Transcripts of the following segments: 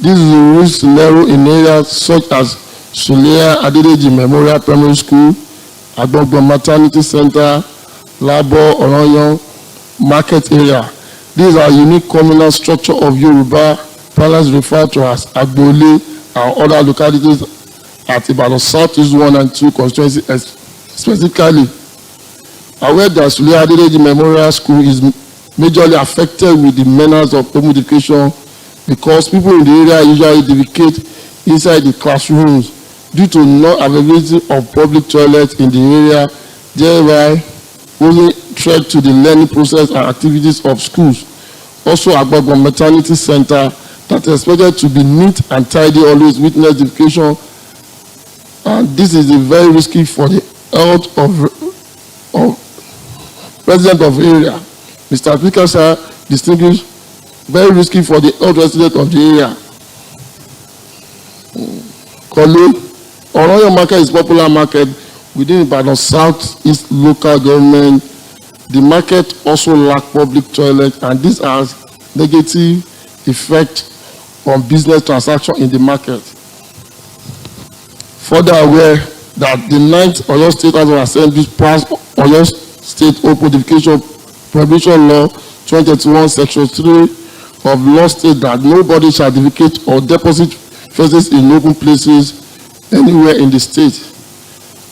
This is the risk narrow in areas such as Sulia Adedeji Memorial Primary School, Agbogbo Maternity Center, Labo, Oroyon, Market area. These are unique communal structure of Yoruba parlance referred to as Agbole and other localities at Ibadan Southeast 1 and 2 constituency specifically. Aware that Sulia Adedeji Memorial School is majorly affected with the menace of home education because people in the area usually defecate inside the classrooms due to non-availability of public toilets in the area, thereby posing threat to the learning process and activities of schools. Also, Agbogbo Maternity Center that is expected to be neat and tidy always witness defecation, and this is very risky for the health of resident of the area. Mr. Speaker, sir, distinguished, very risky for the health resident of the area. Kolu, Oroyo market is popular market within Ibadan Southeast local government. The market also lack public toilets, and this has negative effect on business transaction in the market. Further aware that the 9th Oyo State House of Assembly passed Oyo State Open Defecation Prohibition Law 2021 Section 3 of law state that nobody shall defecate or deposit feces in open places anywhere in the state.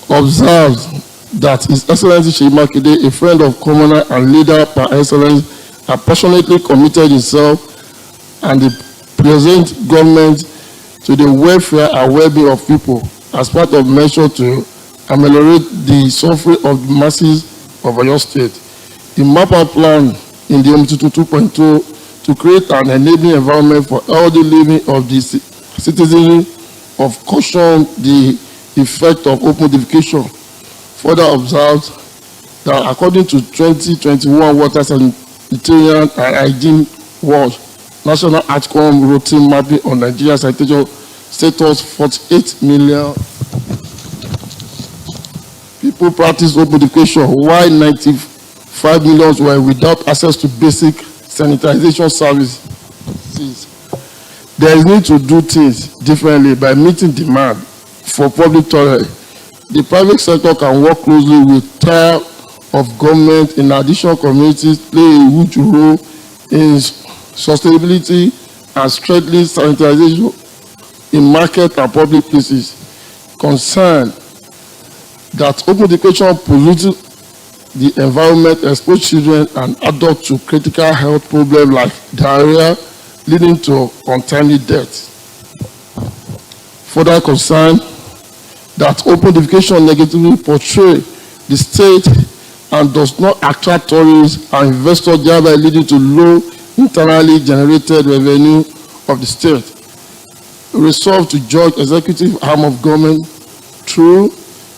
Observes that His Excellency Seyi Makinde, a friend of commoner and leader par excellence, has passionately committed himself and the present government to the welfare and well-being of people as part of measure to ameliorate the suffering of the masses of Oyo State. The MAPA plan in the MTT 2.2 to create an enabling environment for healthy living of the citizens of caution the effect of open defecation. Further observed that according to 2021 Water Sanitarian and Hygiene Watch National Outcome Routine Mapping on Nigeria Sanitation status, 48 million people practice open defecation, while 95 million were without access to basic sanitization services. There is need to do things differently by meeting demand for public toilet. The private sector can work closely with tier of government. In addition, communities play a huge role in sustainability and strictly sanitization in market and public places. Concerned that open defecation pollutes the environment, expose children and adults to critical health problems like diarrhea, leading to untimely death. Further concerned that open defecation negatively portrays the state and does not attract tourists and investors, thereby leading to low internally generated revenue of the state. Resolved to judge executive arm of government through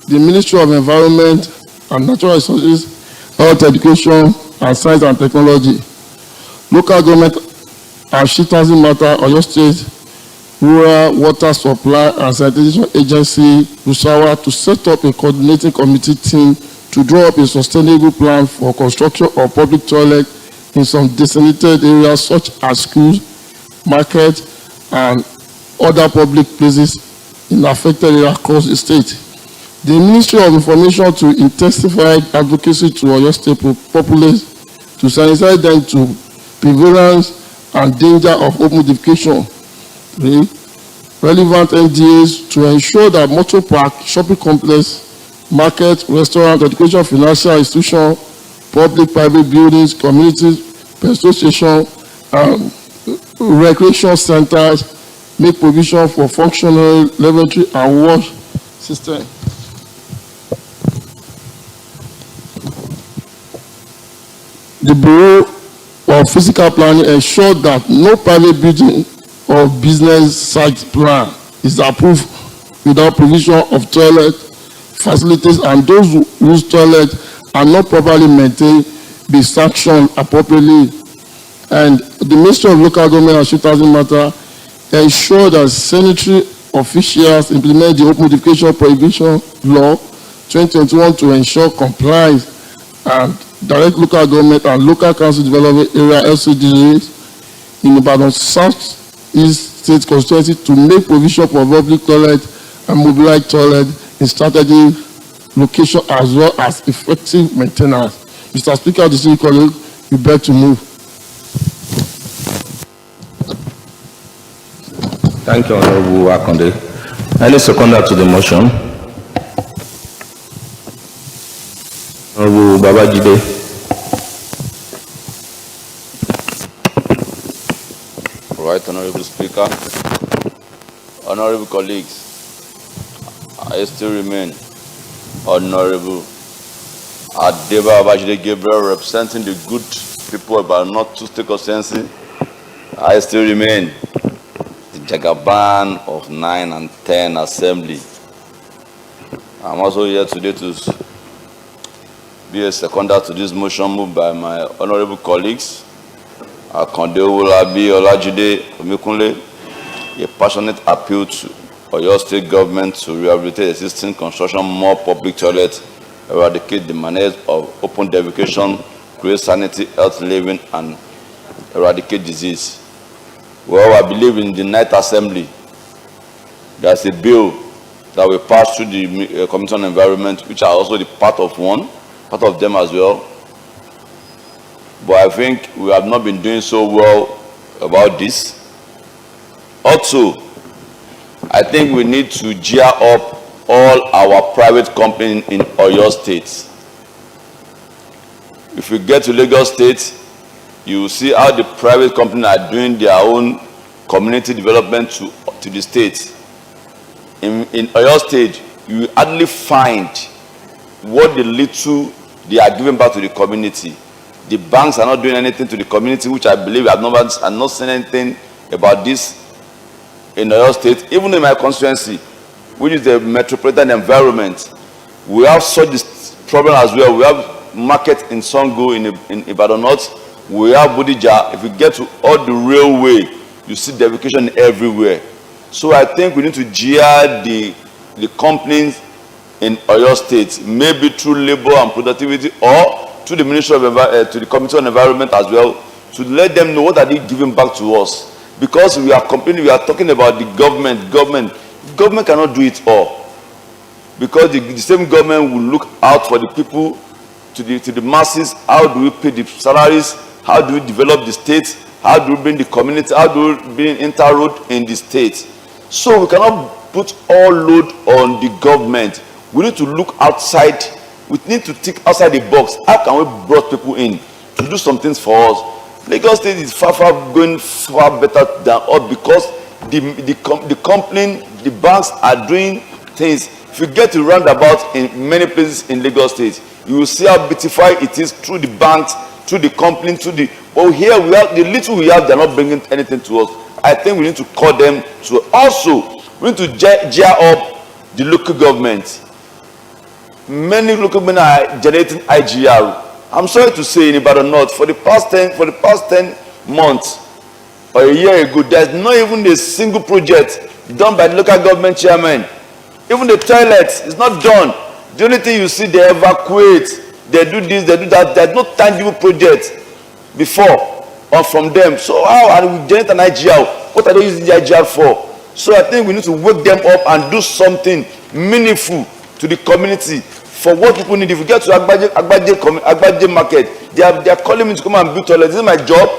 the Ministry of Environment and Natural Resources, Health Education, and Science and Technology, local government and shit-housing matter, Oyo State Rural Water Supply and Sanitation Agency, Rusawa, to set up a coordinating committee team to draw up a sustainable plan for construction of public toilets in some designated areas such as schools, markets, and other public places in affected areas across the state. The Ministry of Information to intensify advocacy to Oyo State populace to sensitize them to prevalence and danger of open defecation. 3. Relevant NDAs to ensure that motor park, shopping complex, market, restaurant, education, financial institution, public-private buildings, communities, petrol station, and recreation centers make provision for functional lavatory and wash system. The Bureau of Physical Planning ensure that no private building or business site plan is approved without provision of toilet facilities, and those whose toilets are not properly maintained be sanctioned appropriately. And the Ministry of Local Government and Shit-Housing Matter ensure that sanitary officials implement the Open Defecation Prohibition Law 2021 to ensure compliance, and direct local government and local council development area LCDAs in Ibadan South East State constituency to make provision for public toilet and mobilized toilet in strategic location as well as effective maintenance. Mr. Speaker of the City College, you beg to move. Thank you, Honorable Akonde. Any seconder to the motion? Honorable Babajide. Right, Honorable Speaker. Honorable colleagues, I still remain Honorable Adeba Babajide Gabriel, representing the good people about North 2 State Constituency. I still remain the Jagaban of 9 and 10 Assembly. I'm also here today to be a seconder to this motion moved by my honorable colleagues, Akonde Owolabi Olajide Omikunle, a passionate appeal to Oyo State government to rehabilitate existing construction, more public toilets, eradicate the menace of open defecation, create sanity, health living, and eradicate disease. Well, I believe in the 9th Assembly, there's a bill that will pass through the Committee on Environment, which are also the part of them as well. But I think we have not been doing so well about this. Also, I think we need to gear up all our private companies in Oyo State. If we get to Lagos State, you will see how the private companies are doing their own community development to the state. In Oyo State, you will hardly find what the little they are giving back to the community. The banks are not doing anything to the community, which I believe I'm not seen anything about this in Oyo State. Even in my constituency, which is the metropolitan environment, we have such this problem as well. We have market in Songo in Ibadan North. We have Bodija. If you get to all the railway, you see defecation everywhere. So I think we need to gear the companies in Oyo State, maybe through labor and productivity, or to the Ministry of to the Committee on Environment as well, to let them know what are they giving back to us. Because we are complaining, we are talking about the government. Government cannot do it all. Because the same government will look out for the people, to the masses. How do we pay the salaries? How do we develop the state? How do we bring the community? How do we bring inter-road in the state? So we cannot put all load on the government. We need to look outside. We need to think outside the box. How can we bring people in to do some things for us? Lagos State is going far better than us because the company, the banks are doing things. If you get to roundabout in many places in Lagos State, you will see how beautified it is through the banks, through the company, but here we have the little we have, they're not bringing anything to us. I think we need to call them to also, we need to gear up the local government. Many local governments are generating IGR. I'm sorry to say in Ibadan North, for the past 10 months or a year ago, there's not even a single project done by the local government chairman. Even the toilets is not done. The only thing you see, they evacuate, they do this, they do that. There's no tangible project before or from them. So how are we generating an IGR? What are they using the IGR for? So I think we need to wake them up and do something meaningful to the community for what people need. If you get to Agbaje market, they are calling me to come and build toilets. This is my job,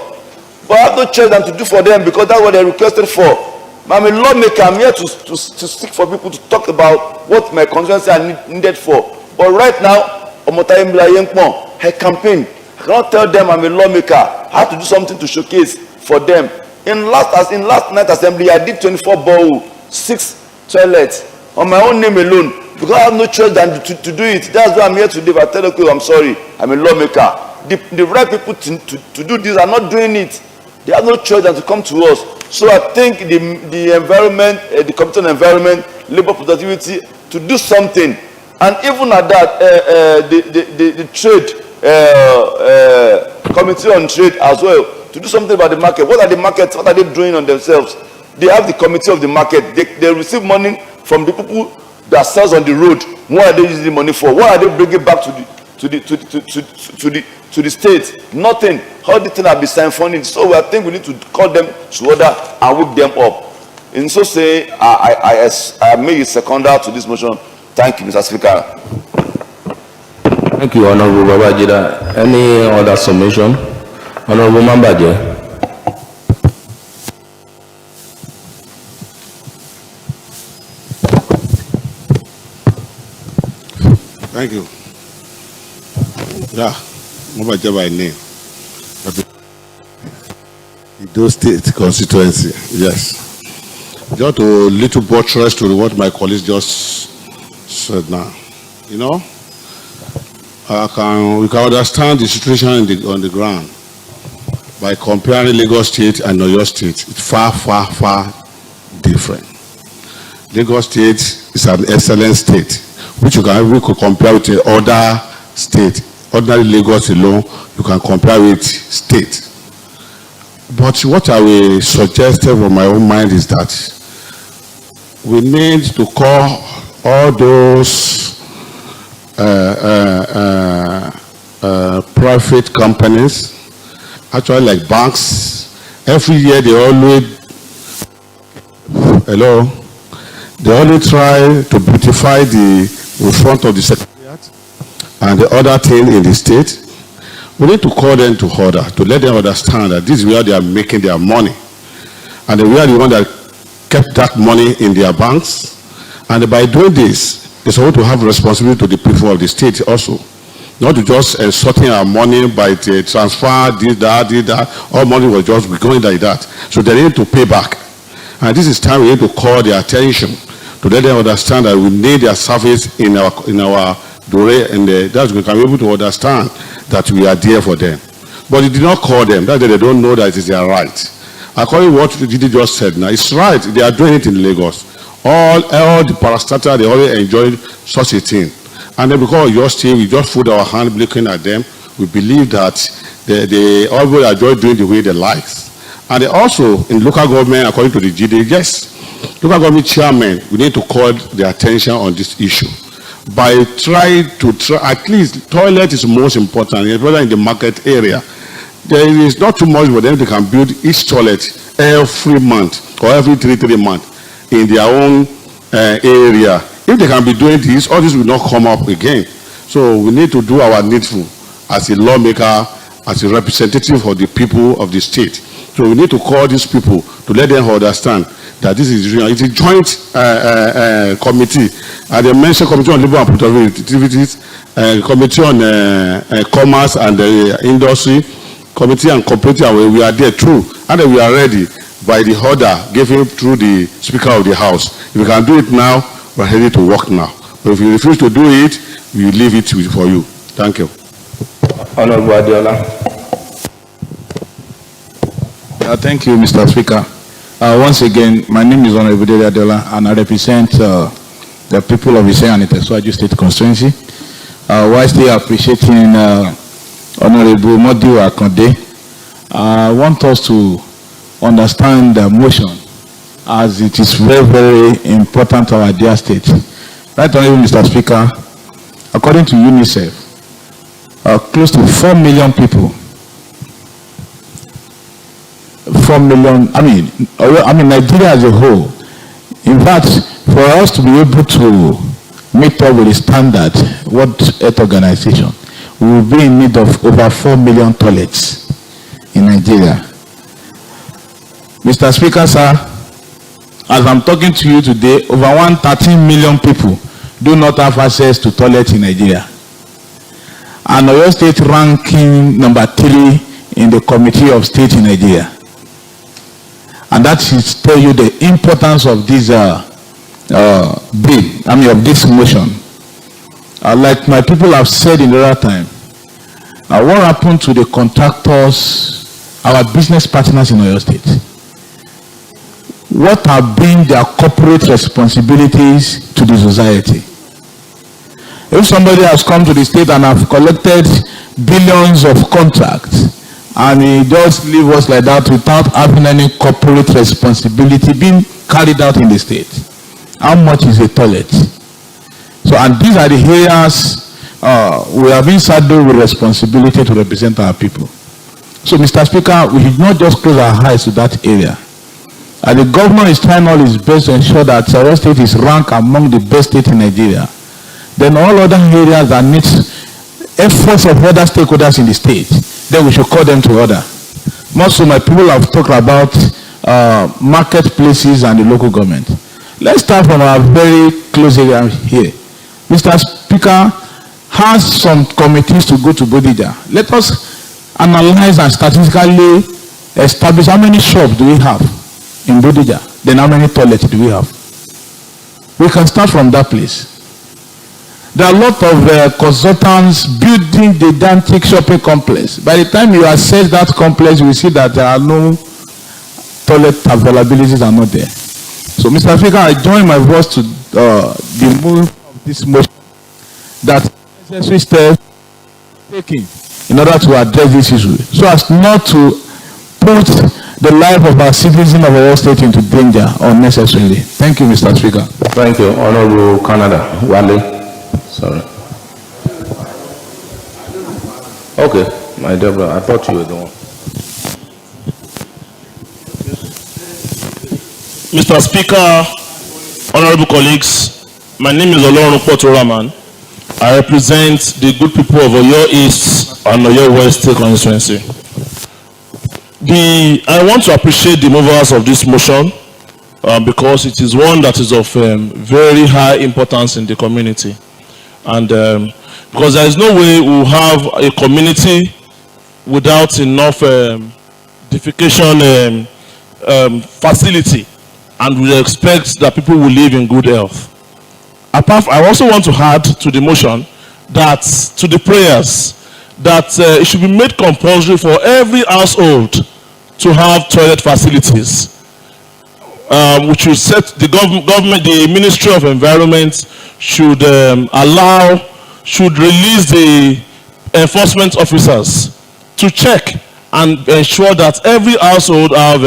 but I have no choice than to do for them because that's what they requested for. I'm a lawmaker. I'm here to seek for people to talk about what my constituency are needed for. But right now, I campaign. I cannot tell them I'm a lawmaker. I have to do something to showcase for them. In last night assembly, I did 24 bowl, 6 toilets on my own name alone because I have no choice than to do it. That's why I'm here today. But I tell you, I'm sorry, I'm a lawmaker. The right people to do this are not doing it. They have no choice than to come to us. So I think the environment, the Committee on Environment, labor productivity, to do something, and even at that, the trade Committee on Trade as well, to do something about the market. What are the markets? What are they doing on themselves? They have the committee of the market. They receive money from the people that sells on the road. What are they using the money for? What are they bringing back to to the state. Nothing. All the things have been siphoned. So I think we need to call them to order and whip them up. In so say, I make a seconder to this motion. Thank you, Mr. Speaker. Thank you, Honorable Babajida. Any other submission? Honorable Mambaje. Thank you. Yeah, Mambaje by name. Edo State constituency, yes. Just a little buttress to what my colleagues just said now. You know, we can understand the situation on the ground by comparing Lagos State and Oyo State. It's far, far, far different. Lagos State is an excellent state, which you can even compare with other state. Ordinary Lagos alone, you can compare with state. But what I will suggest from my own mind is that we need to call all those private companies, actually like banks. Every year they always try to beautify the front of the secretariat and the other thing in the state. We need to call them to order, to let them understand that this is where they are making their money. And we are the one that kept that money in their banks. And by doing this, they're supposed to have responsibility to the people of the state also. Not to just sorting our money by the transfer, did that. All money was just going like that. So they need to pay back. And this is time we need to call their attention to let them understand that we need their service in our dore, and that we can be able to understand that we are there for them. But it did not call them. That they don't know that it is their right. According to what Didi just said now, it's right. They are doing it in Lagos. All the parastatals, they always enjoy such a thing. And then because of your state, we just put our hand looking at them. We believe that they always enjoy doing the way they like. And they also, in local government, according to the GD, yes, local government chairman, we need to call their attention on this issue. By at least toilet is most important, especially in the market area. There is not too much for them. They can build each toilet every month or every 3 months in their own area. If they can be doing this, all this will not come up again. So we need to do our needful as a lawmaker, as a representative of the people of the state. So we need to call these people to let them understand that this is it's a joint committee. And they mentioned Committee on Labor and Productivity, Committee on Commerce and Industry, Committee and Cooperative, and we are there too. And then we are ready by the order given through the Speaker of the House. If we can do it now, we are ready to work now. But if you refuse to do it, we will leave it for you. Thank you. Honorable Adiola. Thank you, Mr. Speaker. Once again, my name is Honorable Adiola, and I represent the people of Ise and Itesuaju State Constituency. While still appreciating Honorable Modiu Akande, I want us to understand the motion as it is very, very important to our dear state. Right, Honorable Mr. Speaker, according to UNICEF, close to 4 million people, 4 million, I mean Nigeria as a whole. In fact, for us to be able to meet up with the standard World Health Organization, we will be in need of over 4 million toilets in Nigeria. Mr. Speaker, sir, as I'm talking to you today, over 113 million people do not have access to toilets in Nigeria. And Oyo State ranking number 3 in the Committee of State in Nigeria. And that should tell you the importance of this bill, of this motion. Like my people have said in the other time, what happened to the contractors, our business partners in Oyo State? What have been their corporate responsibilities to the society? If somebody has come to the state and have collected billions of contracts, and he just leave us like that without having any corporate responsibility being carried out in the state, how much is a toilet? So, and these are the areas we have been saddled with responsibility to represent our people. So, Mr. Speaker, we should not just close our eyes to that area. And the governor is trying all his best to ensure that Oyo State is ranked among the best states in Nigeria. Then all other areas that need efforts of other stakeholders in the state, then we should call them to order. Most of my people have talked about marketplaces and the local government. Let's start from our very close area here. Mr. Speaker has some committees to go to Bodija. Let us analyze and statistically establish how many shops do we have in Bodija, then how many toilets do we have? We can start from that place. There are a lot of consultants building the gigantic shopping complex. By the time you assess that complex, you will see that there are no toilet availabilities are not there. So, Mr. Speaker, I join my voice to the move of this motion that necessary steps taken in order to address this issue, so as not to put the life of our citizens of our state into danger unnecessarily. Thank you, Mr. Speaker. Thank you, Honorable Canada. Wale. Sorry. Okay, my dear brother, I thought you were the one. Mr. Speaker, honorable colleagues, my name is Olorun Potoraman. I represent the good people of Oyo East and Oyo West State constituency. I want to appreciate the movers of this motion because it is one that is of very high importance in the community. And because there is no way we will have a community without enough defecation facility, and we expect that people will live in good health. I also want to add to the motion that, to the prayers, that it should be made compulsory for every household to have toilet facilities. Which should set the government, the Ministry of Environment should should release the enforcement officers to check and ensure that every household have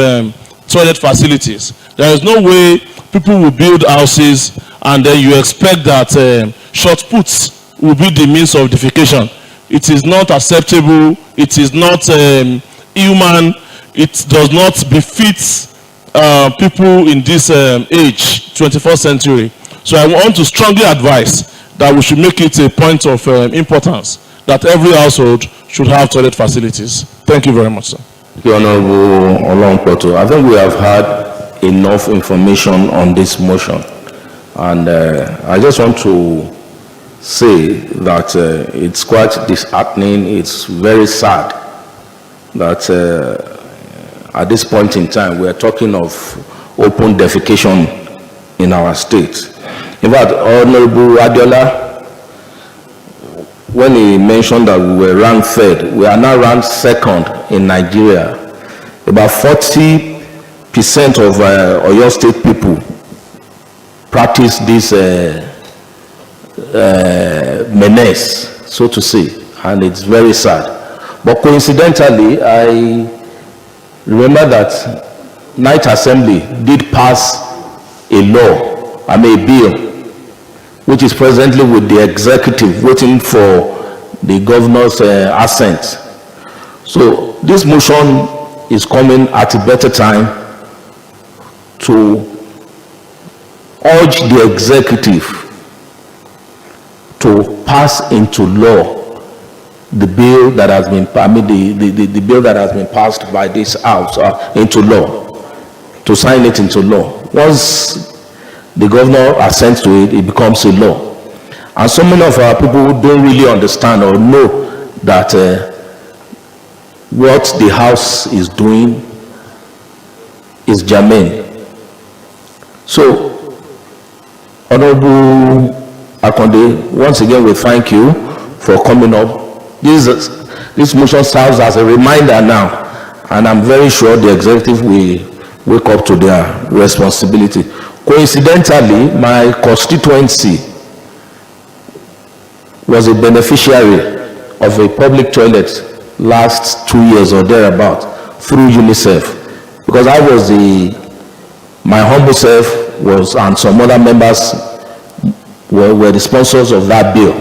toilet facilities. There is no way people will build houses and then you expect that short puts will be the means of defecation. It is not acceptable. It is not human. It does not befit people in this age, 21st century. So I want to strongly advise that we should make it a point of importance that every household should have toilet facilities. Thank you very much, sir. Thank you, Honorable Olorunpoto. I think we have had enough information on this motion. And I just want to say that it's quite disheartening. It's very sad that at this point in time, we are talking of open defecation in our state. In fact, Honorable Adiola, when he mentioned that we were ranked third, we are now ranked second in Nigeria. About 40% of Oyo State people practice this menace, so to say, and it's very sad. But coincidentally, I remember that Night Assembly did pass a law, a bill, which is presently with the executive waiting for the governor's assent. So this motion is coming at a better time to urge the executive to pass into law the bill that has been, the bill that has been passed by this house into law, to sign it into law. Once the governor assents to it, it becomes a law. And so many of our people who don't really understand or know that what the house is doing is germane. So, Honorable Akonde, once again we thank you for coming up. This motion serves as a reminder now, and I'm very sure the executive will wake up to their responsibility. Coincidentally, my constituency was a beneficiary of a public toilet last 2 years or thereabout through UNICEF, because I was my humble self was, and some other members were the sponsors of that bill.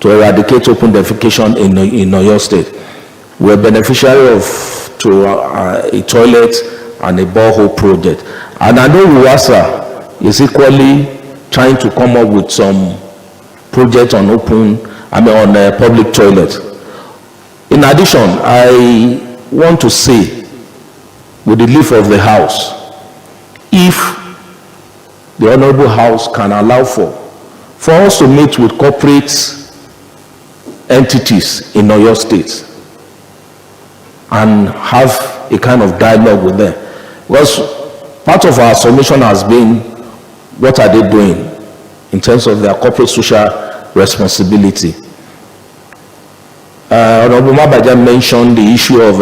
to eradicate open defecation in Oyo State. We're beneficiary of a toilet and a borehole project. And I know Ruwasa is equally trying to come up with some project on public toilet. In addition, I want to say, with the leave of the House, if the Honorable House can allow for us to meet with corporate entities in Oyo State and have a kind of dialogue with them. Because part of our submission has been, what are they doing in terms of their corporate social responsibility? Honorable Mabaja mentioned the issue of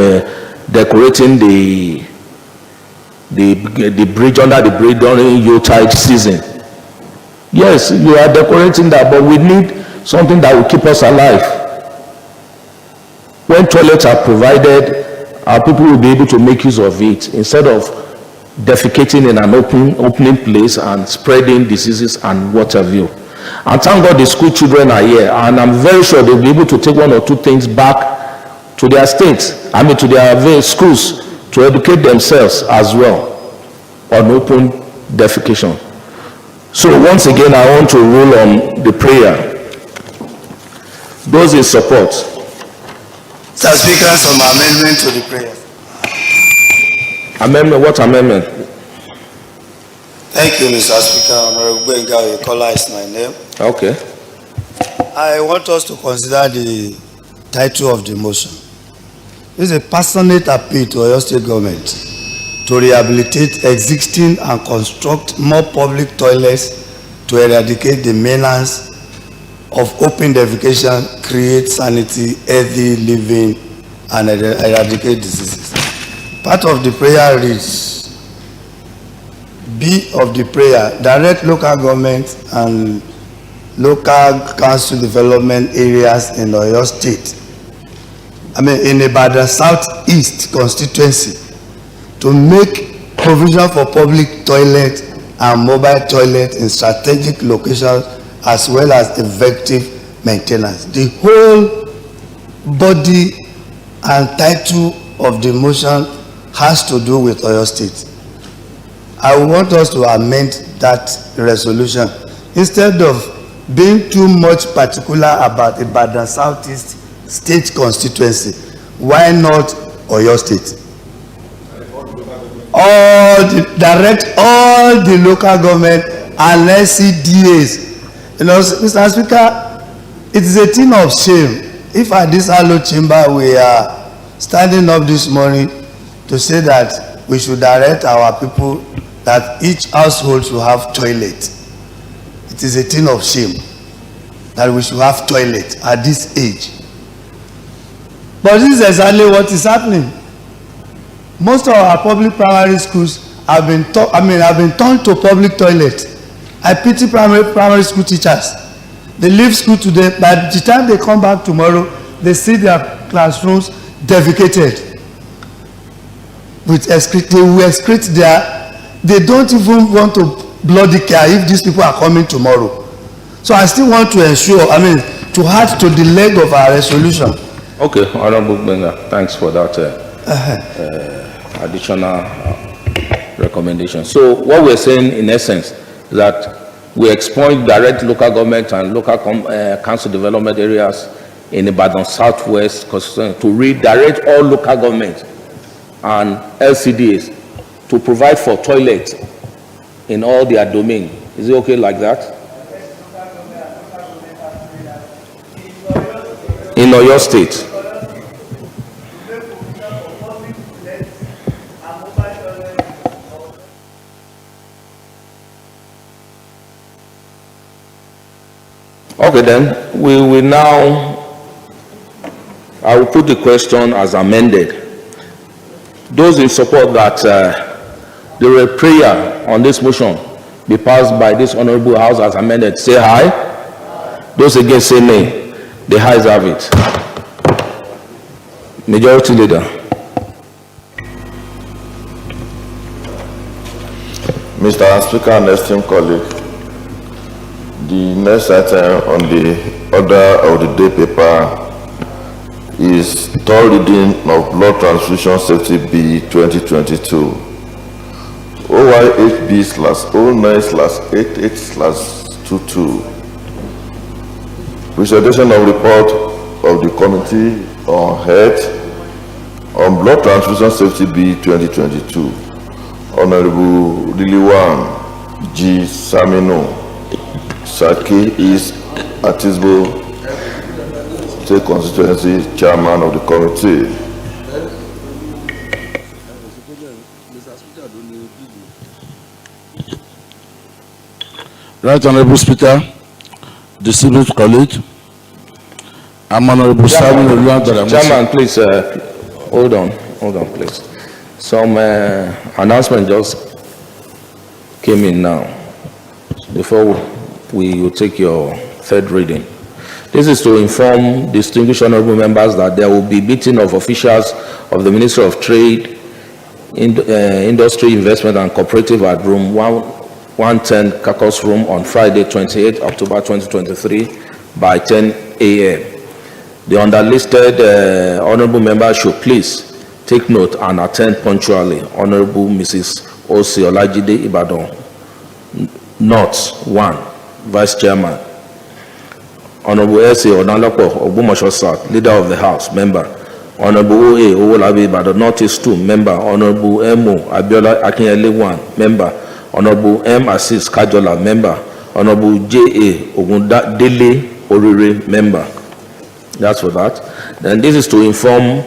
decorating the bridge under the bridge during Yuletide season. Yes, you are decorating that, but we need something that will keep us alive. When toilets are provided, our people will be able to make use of it instead of defecating in an opening place and spreading diseases and what have you. And thank God the school children are here, and I'm very sure they'll be able to take one or two things back to their states, to their various schools, to educate themselves as well on open defecation. So once again, I want to rule on the prayer. Those in support. Mr. Speaker, some amendment to the prayer. Amendment, what amendment? Thank you, Mr. Speaker. Honorable Benga Oyekola is my name. Okay. I want us to consider the title of the motion. It's a passionate appeal to Oyo State government to rehabilitate existing and construct more public toilets to eradicate the menace of open defecation, create sanity, healthy living, and eradicate diseases. Part of the prayer reads, B of the prayer, direct local government and local council development areas in Oyo State, in Ibadan Southeast constituency, to make provision for public toilet and mobile toilet in strategic locations as well as effective maintenance. The whole body and title of the motion has to do with Oyo State. I want us to amend that resolution. Instead of being too much particular about Ibadan Southeast State constituency, why not Oyo State? Direct all the local government and LCDAs. Mr. Speaker, it is a thing of shame if at this hallowed chamber we are standing up this morning to say that we should direct our people that each household should have toilet. It is a thing of shame that we should have toilet at this age. But this is exactly what is happening. Most of our public primary schools have been turned to public toilet. I pity primary school teachers. They leave school today, by the time they come back tomorrow, they see their classrooms defecated. With excrete, they will excrete there. They don't even want to bloody care if these people are coming tomorrow. So I still want to ensure, to add to the leg of our resolution. Okay, Honorable Benga, thanks for that additional recommendation. So what we're saying in essence is that we expunge direct local government and local council development areas in Ibadan Southwest to redirect all local government and LCDAs to provide for toilets in all their domain. Is it okay like that? In Oyo State. Okay, then we will now, I will put the question as amended. Those in support that the prayer on this motion be passed by this honorable house as amended, say aye. Those against say nay. The ayes have it. Majority Leader. Mr. Speaker and esteemed colleague, the next item on the order of the day paper is third reading of Blood Transfusion Safety Bill 2022. OYHB/09/88/22. Presentation of report of the Committee on Health on Blood Transfusion Safety Bill 2022. Honorable Liliwan G. Samino, Saki East Atisbo State Constituency Chairman of the Committee. Right Honorable Speaker, distinguished colleague, I'm Honorable Simon Oluwabere. Chairman, please, hold on, please. Some announcement just came in now before we will take your third reading. This is to inform distinguished honorable members that there will be meeting of officials of the Ministry of Trade, Industry, Investment and Cooperative at room 110 Kakos Room on Friday, 28 October 2023 by 10 a.m. The underlisted honorable members should please take note and attend punctually. Honorable Mrs. O.C. Olajide Ibadan, North 1, Vice Chairman. Honorable S.A. Onalopo Ogbomoso South, Leader of the House, Member. Honorable O.A. Owolabi Ibadan, North East 2, Member. Honorable M.O. Abiola Akinyele 1, Member. Honorable M. Assis Kajola, Member. Honorable J.A. Ogundele Orire, Member. That's for that. Then this is to inform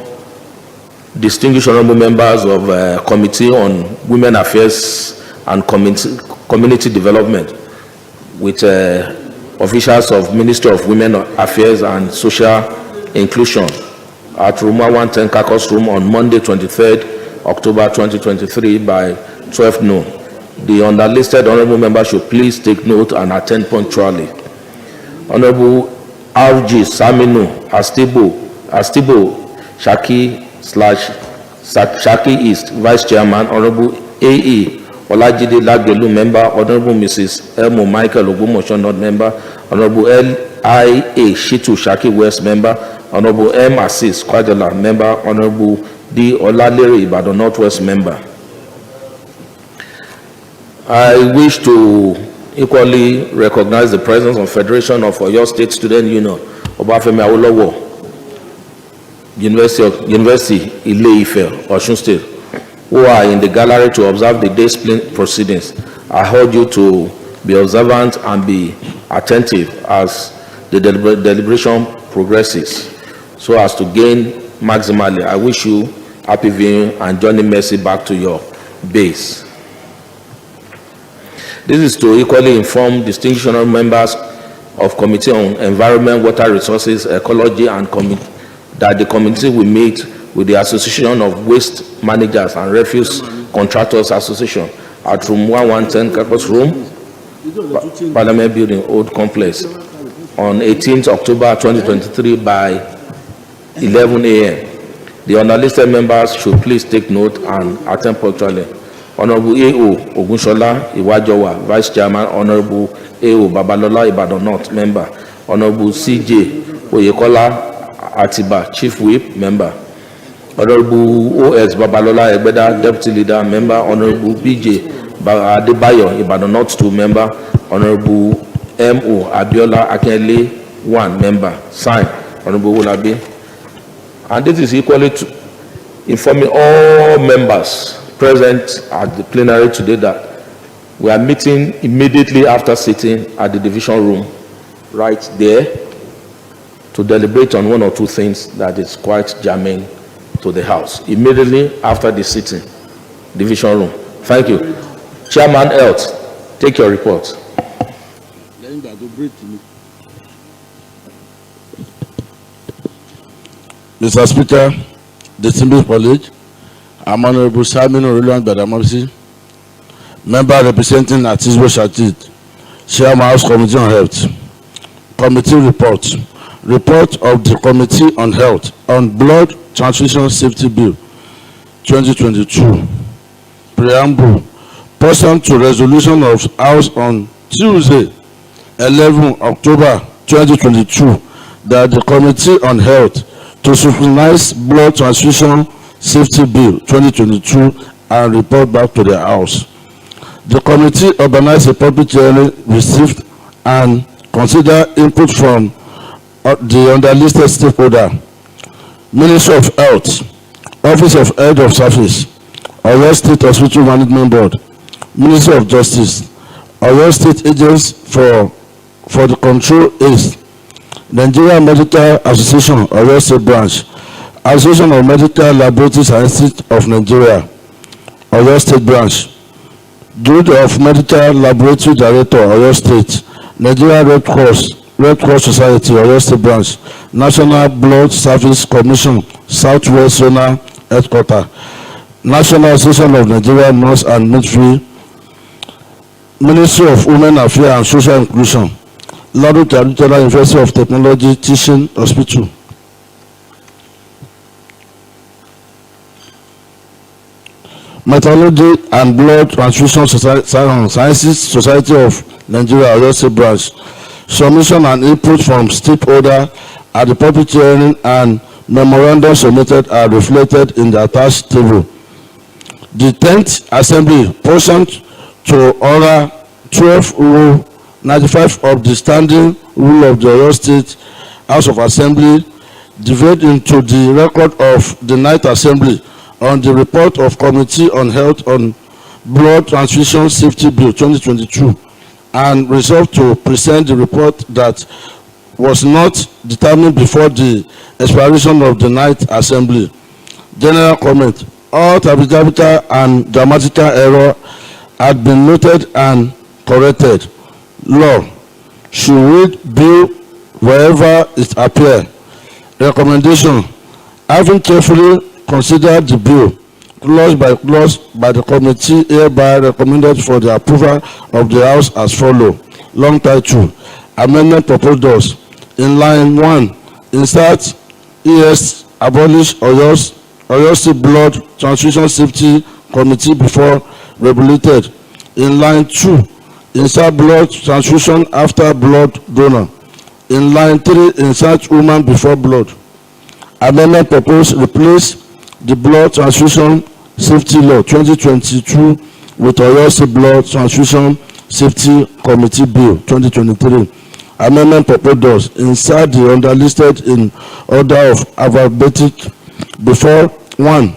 distinguished honorable members of Committee on Women Affairs and Community Development with officials of Ministry of Women Affairs and Social Inclusion at room 110 Kakos Room on Monday, 23rd October 2023 by 12 noon. The underlisted honorable members should please take note and attend punctually. Honorable R.G. Saminu Astibo Shaki East, Vice Chairman. Honorable A.E. Olajide Lagelu, Member. Honorable Mrs. Elmo Michael Ogbomoso, North, Member. Honorable L.I.A. Shitu Shaki West, Member. Honorable M. Assis Kwajola, Member. Honorable D. Olalere Ibadan Northwest, Member. I wish to equally recognize the presence of Federation of Oyo State Student Union, Obafemi Awolowo University Ile-Ife, Osun State, who are in the gallery to observe the day's proceedings. I urge you to be observant and be attentive as the deliberation progresses, so as to gain maximally. I wish you happy viewing and journey mercy back to your base. This is to equally inform distinguished honorable members of Committee on Environment, Water Resources, Ecology and that the committee will meet with the Association of Waste Managers and Refuse Contractors Association at room 1110 Kakos Room, Parliament Building, Old Complex on 18th October 2023 by 11 a.m. The underlisted members should please take note and attend punctually. Honorable A.O. Ogunshola Iwajowa, Vice Chairman. Honorable A.O. Babalola Ibadan North, Member. Honorable C.J. Oyekola Atiba, Chief Whip, Member. Honorable O.S. Babalola Egbeda, Deputy Leader, Member. Honorable B.J. Adebayo Ibadan North 2, Member. Honorable M.O. Abiola Akinyele 1, Member. Signed, Honorable Olabi. And this is equally to informing all members present at the plenary today that we are meeting immediately after sitting at the division room right there to deliberate on one or two things that is quite germane to the House. Immediately after the sitting, division room. Thank you. Chairman Health, take your report. Mr. Speaker, distinguished colleague, I'm Honorable Simon Oluwabere, Member representing Atisbo Shaki, Chairman House Committee on Health. Committee report. Report of the Committee on Health on Blood Transfusion Safety Bill 2022. Preamble. Pursuant to resolution of House on Tuesday, 11 October 2022, that the Committee on Health to scrutinize Blood Transfusion Safety Bill 2022 and report back to the House. The committee organized a public hearing, received and considered input from the underlisted stakeholder, Ministry of Health, Office of Head of Service, Oyo State Hospital Management Board, Ministry of Justice, Oyo State Agents for the Control Aids, Nigeria Medical Association, Oyo State Branch, Association of Medical Laboratories and Institute of Nigeria, Oyo State Branch, Guild of Medical Laboratory Director, Oyo State, Nigeria Red Cross Society, Oyo State Branch, National Blood Service Commission, Southwest Zonal Headquarters, National Association of Nigeria Nurse and Midwifery, Ministry of Women Affairs and Social Inclusion, Lado Traditional University of Technology Teaching Hospital. Meteorology and Blood Transfusion Sciences Society of Nigeria, Oyo State Branch. Submission and input from stakeholders at the public hearing and memorandum submitted are reflected in the attached table. The 10th Assembly, pursuant to Order 12 Rule 95 of the Standing Rule of the Oyo State House of Assembly, deviate into the record of the 9th Assembly on the report of Committee on Health on Blood Transfusion Safety Bill 2022 and resolve to present the report that was not determined before the expiration of the 9th Assembly. General comment. All typographical and grammatical error had been noted and corrected. Law. Should read bill wherever it appears. Recommendation. Having carefully considered the bill, clause by clause by the committee, hereby recommended for the approval of the House as follows. Long title. Amendment proposed. In line 1, insert ES abolish Oyo State Blood Transfusion Safety Committee before regulated. In line 2, insert blood transfusion after blood donor. In line 3, insert woman before blood. Amendment proposed replace the Blood Transfusion Safety Law 2022 with Oyo State Blood Transfusion Safety Committee Bill 2023. Amendment proposed insert the underlisted in order of alphabetic before 1.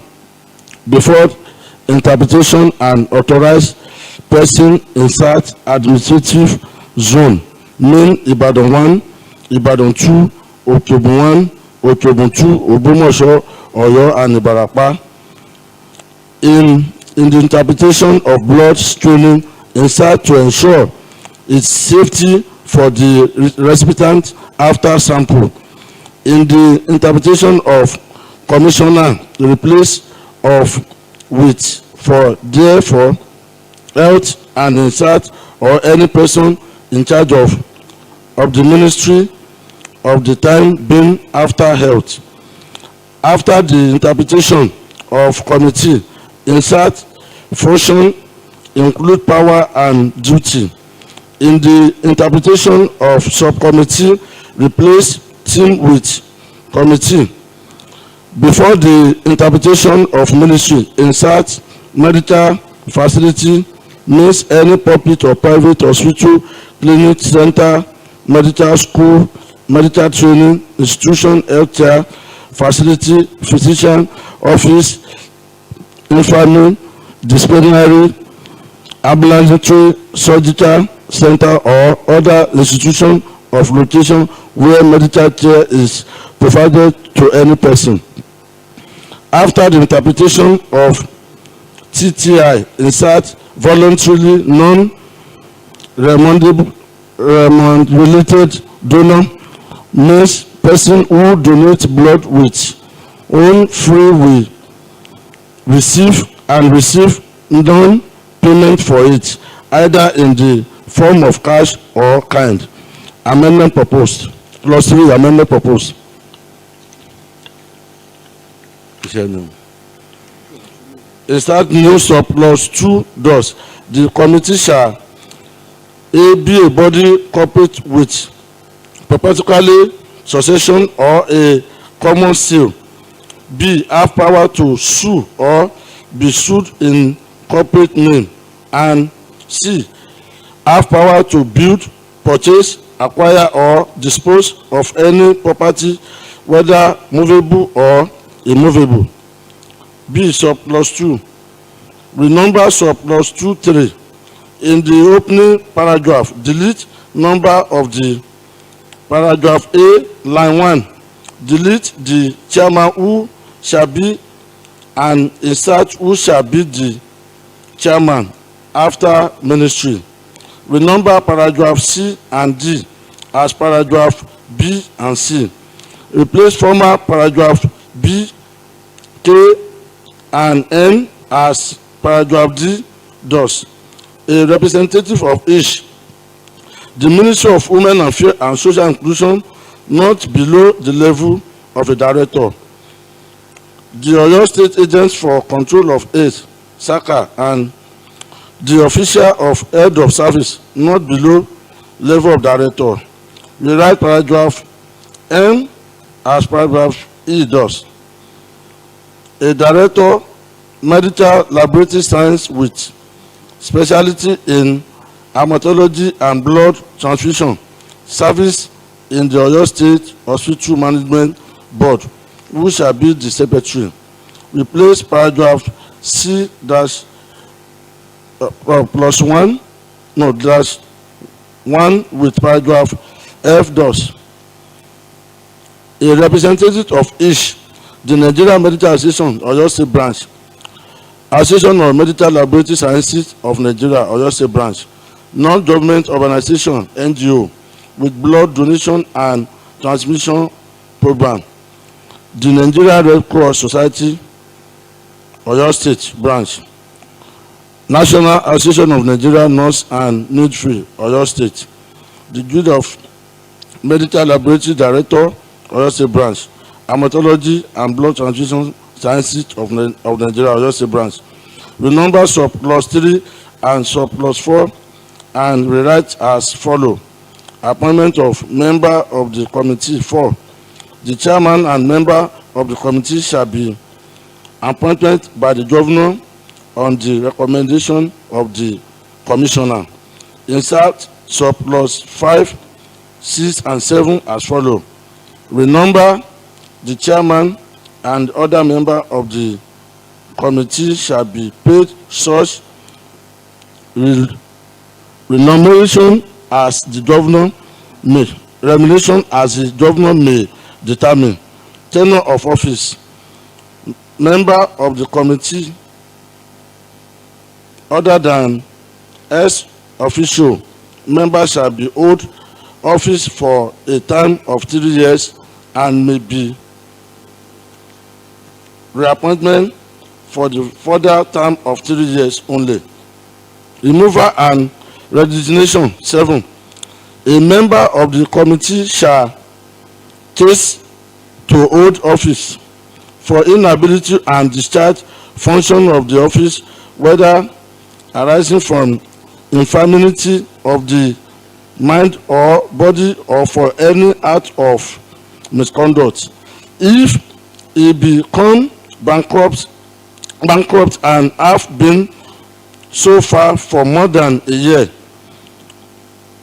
Before interpretation and authorized person insert administrative zone. Main Ibadan 1, Ibadan 2, Okebun 1, Okebun 2, Ogbomoso, Oyo and Ibarapa. In the interpretation of blood screening, insert to ensure its safety for the recipient after sample. In the interpretation of commissioner, replace of with for therefore health and insert or any person in charge of the ministry of the time being after health. After the interpretation of committee, insert function include power and duty. In the interpretation of subcommittee, replace team with committee. Before the interpretation of ministry, insert medical facility means any public or private hospital, clinic, center, medical school, medical training, institution, healthcare facility, physician office, infirmary, dispensary, ambulatory, surgical center or other institution of location where medical care is provided to any person. After the interpretation of TTI, insert voluntarily non-remunerated donor means person who donates blood with own free will receive non-payment for it, either in the form of cash or kind. Amendment proposed. Clause 3, amendment proposed. Insert new surplus 2 does. The committee shall be a body corporate with perpetually succession or a common seal. B. Have power to sue or be sued in corporate name. And C. Have power to build, purchase, acquire or dispose of any property, whether movable or immovable. B. Surplus 2. Renumber surplus 2(3). In the opening paragraph, delete number of the paragraph A, line 1. Delete the chairman who shall be and insert who shall be the chairman after ministry. Renumber paragraph C and D as paragraph B and C. Replace former paragraph B, K, and N as paragraph D does. A representative of each. The Ministry of Women Affairs and Social Inclusion not below the level of a director. The Oyo State Agents for Control of AIDS, SACA, and the official of head of service not below level of director. We write paragraph M as paragraph E does. A director, medical laboratory science with specialty in hematology and blood transfusion, service in the Oyo State Hospital Management Board, who shall be the secretary. Replace paragraph C dash plus 1, no, dash 1 with paragraph F does. A representative of each, the Nigerian Medical Association, Oyo State Branch, Association of Medical Laboratory Sciences of Nigeria, Oyo State Branch, non-government organization, NGO, with blood donation and transmission program. The Nigeria Red Cross Society, Oyo State Branch, National Association of Nigeria Nurse and Midwifery, Oyo State, the Guild of Medical Laboratory Director, Oyo State Branch, Hematology and Blood Transfusion Sciences of Nigeria, Oyo State Branch. Renumber surplus 3 and surplus 4 and rewrite as follow. Appointment of member of the committee 4. The chairman and member of the committee shall be appointed by the governor on the recommendation of the commissioner. Insert surplus 5, 6, and 7 as follow. Renumber the chairman and other member of the committee shall be paid such remuneration as the governor may determine. Tenure of office. Member of the committee other than ex-officio member shall be hold office for a time of 3 years and may be reappointment for the further term of 3 years only. Removal and resignation 7. A member of the committee shall cease to hold office for inability and discharge function of the office, whether arising from infirmity of the mind or body or for any act of misconduct. If he become bankrupt and have been so far for more than a year,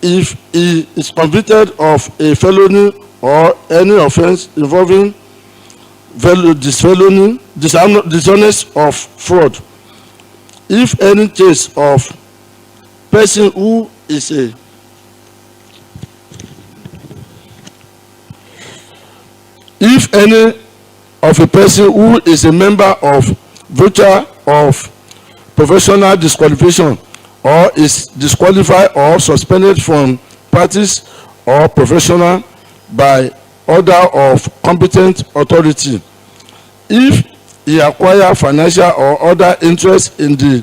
if he is convicted of a felony or any offense involving dishonest of fraud, if any case of person who is a member of voucher of professional disqualification or is disqualified or suspended from practice or professional by order of competent authority, if he acquire financial or other interest in the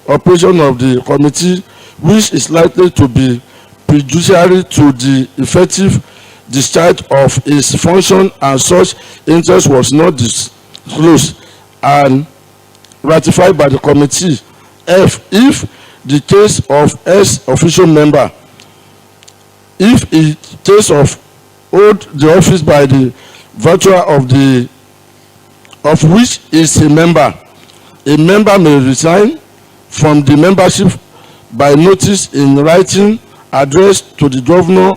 operation of the committee which is likely to be prejudicial to the effective discharge of his function and such interest was not disclosed and ratified by the committee. F, if the case of ex-officio member, if the case of hold the office by the virtue of which is a member. A member may resign from the membership by notice in writing addressed to the governor,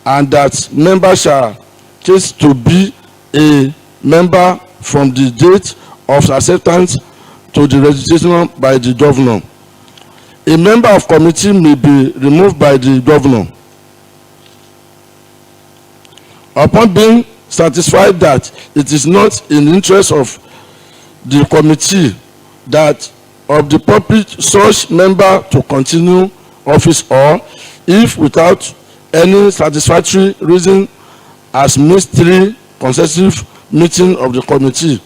and that member shall cease to be a member from the date of acceptance to the registration by the governor. A member of committee may be removed by the governor upon being satisfied that it is not in the interest of the committee that of the purpose such member to continue office, or if without any satisfactory reason has missed 3 consecutive meetings of the committee,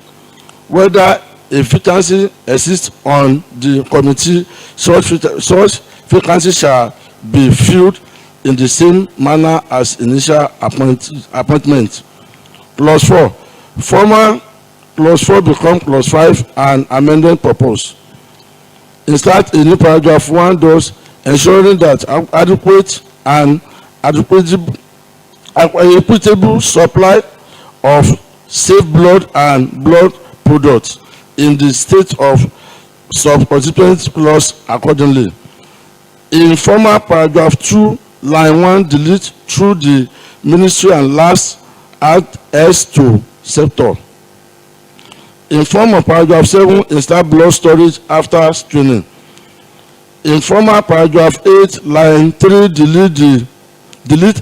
whether a vacancy exists on the committee, such vacancy shall be filled in the same manner as initial appointment. Clause 4. Former clause 4 become clause 5 and amendment proposed. Insert a new paragraph 1 thus ensuring that adequate and equitable supply of safe blood and blood products in the state of subconstituent clause accordingly. In former paragraph 2, line 1, delete through the ministry and last add S to sector. In former paragraph 7, insert blood storage after screening. In former paragraph 8, line 3, delete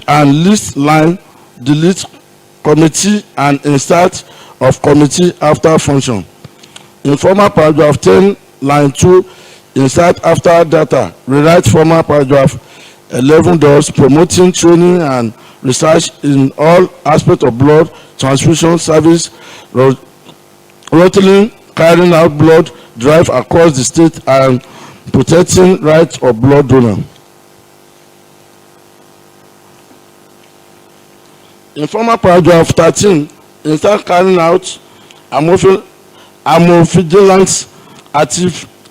and list line, delete committee and insert of committee after function. In former paragraph 10, line 2, insert after data, rewrite former paragraph 11 thus promoting training and research in all aspects of blood transfusion service, routinely carrying out blood drive across the state and protecting rights of blood donor. In former paragraph 13, insert carrying out amorphigilance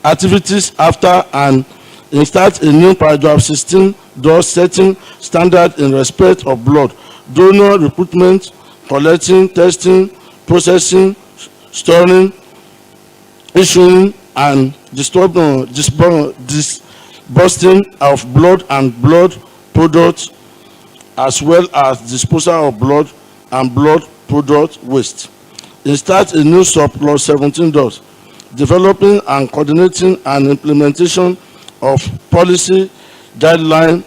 activities after, and insert a new paragraph 16 thus setting standard in respect of blood donor recruitment, collecting, testing, processing, storing, issuing and disbursing of blood and blood products, as well as disposal of blood and blood product waste. Insert a new subclause 17 thus developing and coordinating an implementation of policy, guideline,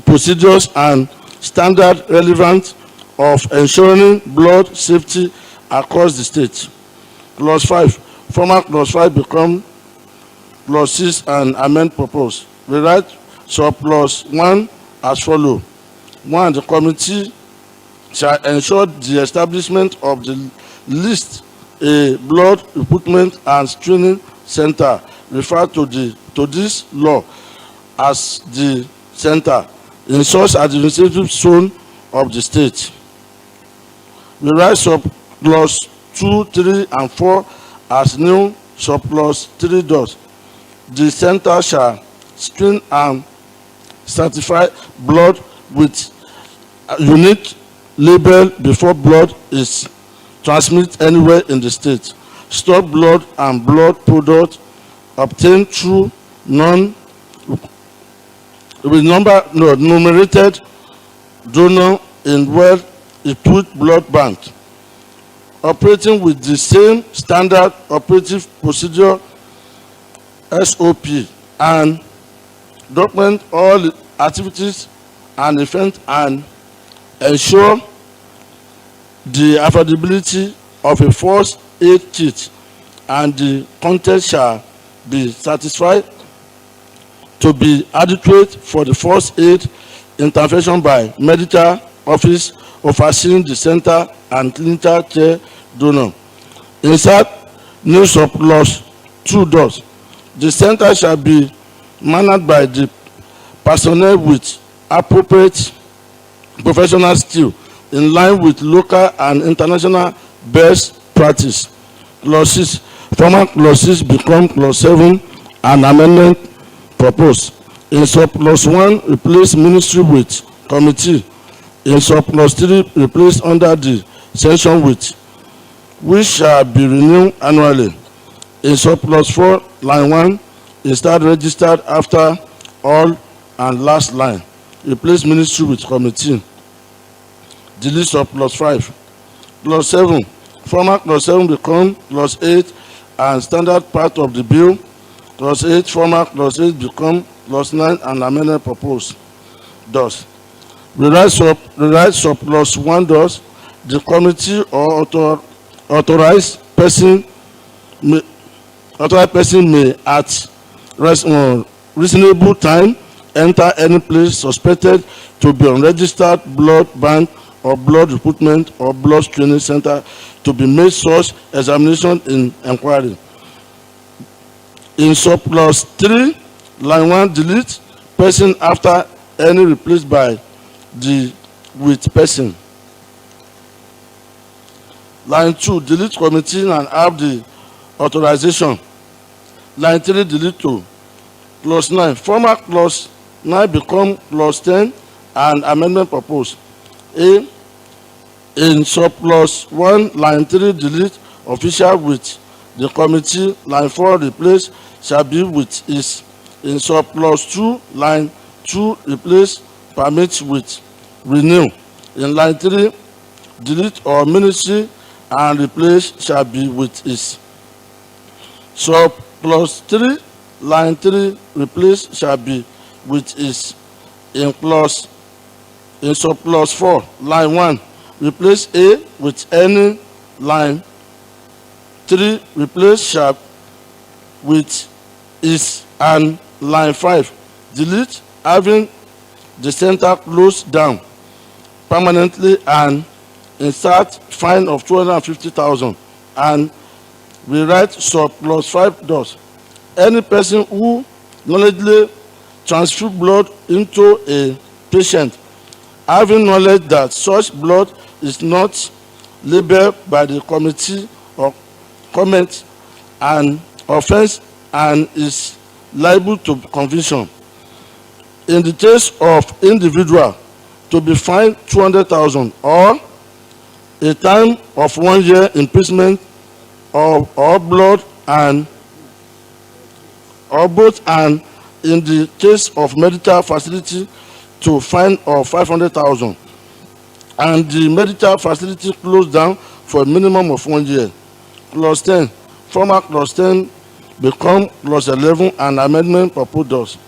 procedures and standard relevant of ensuring blood safety across the state. Clause 5. Former clause 5 become clause 6 and amend proposed. Rewrite subclause 1 as follows. 1. The committee shall ensure the establishment of the list a blood recruitment and screening center referred to this law as the center in such administrative zone of the state. Rewrite subclause 2, 3 and 4 as new subclause 3 thus. The center shall screen and certify blood with a unique label before blood is transmitted anywhere in the state. Store blood and blood products obtained through numerated donor in well-equipped blood bank, operating with the same standard operative procedure SOP, and document all activities and events and ensure the affordability of a first aid kit, and the content shall be satisfied to be adequate for the first aid intervention by medical office overseeing the center and clinical care donor. Insert new subclause 2 thus. The center shall be managed by the personnel with appropriate professional skill in line with local and international best practice. Clause 6. Former clause 6 become clause 7 and amendment proposed. In subclause 1, replace ministry with committee In surplus 3, replaced under the section with which shall be renewed annually. In surplus 4, line 1, instead registered after all and last line. Replace ministry with committee. Delete surplus 5. Clause 7. Former clause 7 become clause 8 and standard part of the bill. Clause 8, former clause 8 become clause 9 and amendment proposed. Thus, rewrite surplus 1 does. The committee or authorized person may at reasonable time enter any place suspected to be unregistered blood bank or blood recruitment or blood screening center to be made such examination in inquiry. In surplus 3, line 1, delete person after any replaced by the with person. Line 2, delete committee and have the authorization. Line 3, delete 2. Clause 9, former clause 9 become clause 10 and amendment proposed. A, in surplus 1, line 3, delete official with the committee. Line 4, replace shall be with is. In surplus 2, line 2, replace permit with renew. In line 3, delete or ministry and replace shall be with is. Surplus 3, line 3, replace shall be with is. In surplus 4, line 1, replace A with any. Line 3, replace shall with is. And line 5, delete having the center closed down permanently and insert fine of 250,000 and rewrite surplus 5 does. Any person who knowledgeably transfer blood into a patient having knowledge that such blood is not labeled by the committee or comment an offense and is liable to conviction. In the case of individual, to be fined 200,000 or a time of 1 year imprisonment or blood and or both, and in the case of medical facility to fine of 500,000 and the medical facility closed down for a minimum of 1 year. Clause 10, former clause 10 become clause 11 and amendment proposed.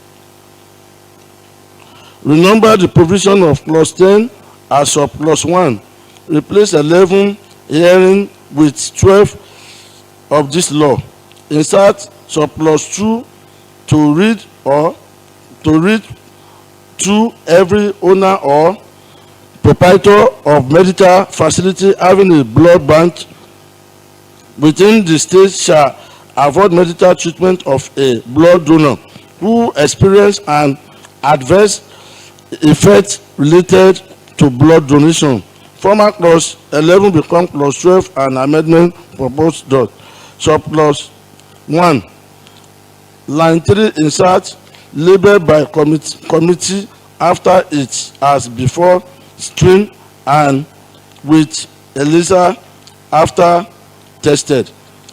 Remember the provision of clause 10 as surplus 1. Replace 11 hearing with 12 of this law. Insert surplus 2 to read to every owner or proprietor of medical facility having a blood bank within the state shall avoid medical treatment of a blood donor who experience an adverse effect related to blood donation. Former clause 11 become clause 12 and amendment proposed. Surplus 1, line 3, insert labeled by committee after it as before string and with ELISA after tested,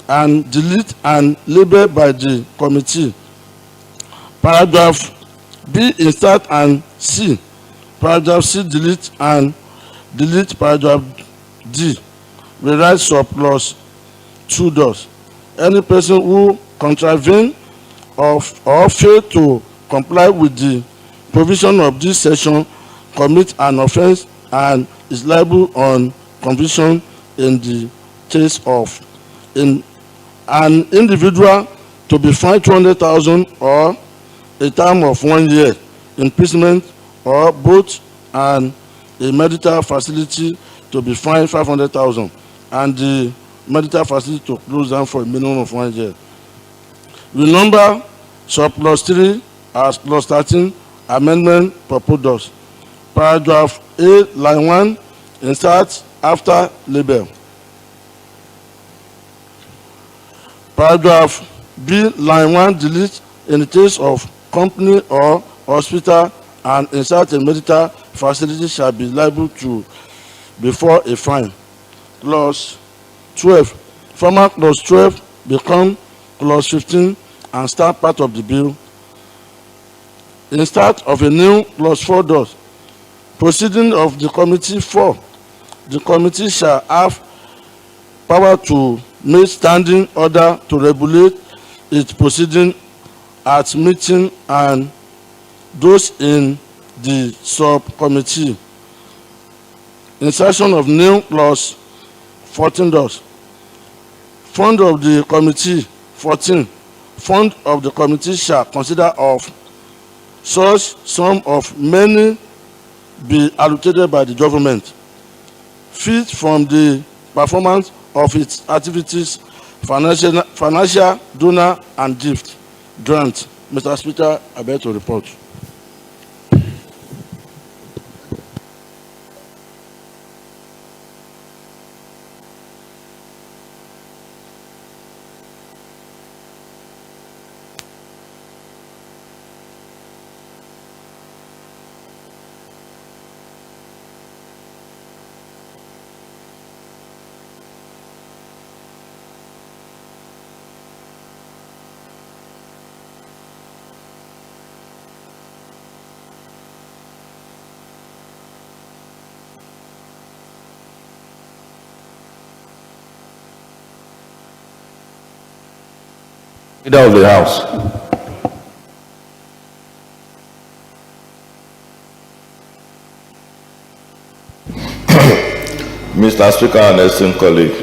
and delete and labeled by the committee. Paragraph B, insert and C. Paragraph C, delete and delete paragraph D. Rewrite surplus 2 does. Any person who contravene or fail to comply with the provision of this section commit an offense and is liable on conviction in the case of an individual to be fined 200,000 or a term of 1 year imprisonment or both, and a medical facility to be fined 500,000 and the medical facility to close down for a minimum of 1 year. Remember surplus 3 as clause 13 amendment proposed. Paragraph A, line 1, insert after label. Paragraph B, line 1, delete in the case of company or hospital and insert a medical facility shall be liable to before a fine. Clause 12. Former clause 12 become clause 15 and start part of the bill. In start of a new clause 4 does. Proceeding of the committee 4. The committee shall have power to make standing order to regulate its proceeding at meeting and those in the subcommittee. Insertion of new clause 14 does. Fund of the committee 14. Fund of the committee shall consider of such sum of many be allocated by the government. Fees from the performance of its activities, financial donor and gift grant. Mr. Speaker, I beg to report. Leader of the House. Mr. Speaker and esteemed colleague,